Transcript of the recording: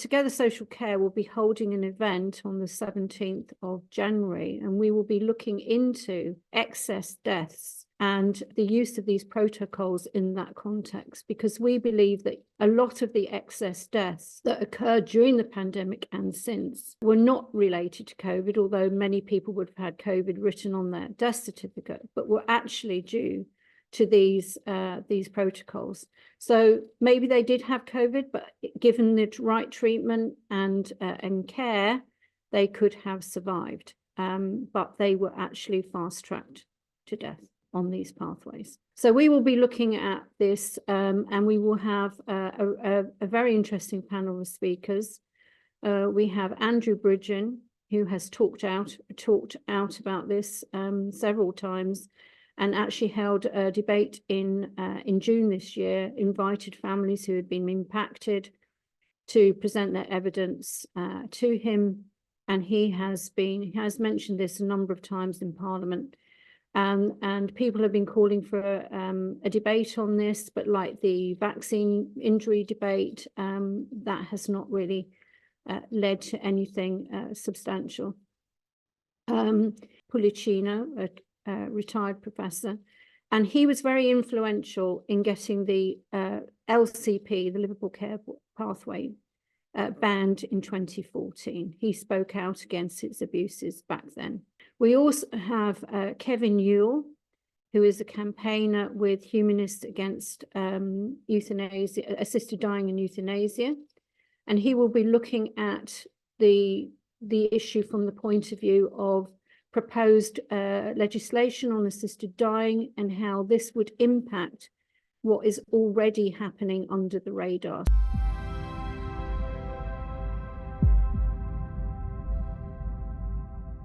Together Social Care will be holding an event on the 17th of January, and we will be looking into excess deaths and the use of these protocols in that context, because we believe that a lot of the excess deaths that occurred during the pandemic and since were not related to COVID, although many people would have had COVID written on their death certificate, but were actually due to these protocols. So maybe they did have COVID, but given the right treatment and care, they could have survived. But they were actually fast-tracked to death on these pathways. So we will be looking at this, and we will have a very interesting panel of speakers. We have Andrew Bridgen, who has talked out about this several times, and actually held a debate in June this year, invited families who had been impacted to present their evidence to him. And he has mentioned this a number of times in Parliament. And people have been calling for a debate on this, but like the vaccine injury debate, that has not really led to anything substantial. Pullicino, a retired professor, and he was very influential in getting the LCP, the Liverpool Care Pathway, banned in 2014. He spoke out against its abuses back then. We also have Kevin Yuill, who is a campaigner with Humanists Against Euthanasia, Assisted Dying and Euthanasia, and he will be looking at the issue from the point of view of proposed legislation on assisted dying and how this would impact what is already happening under the radar.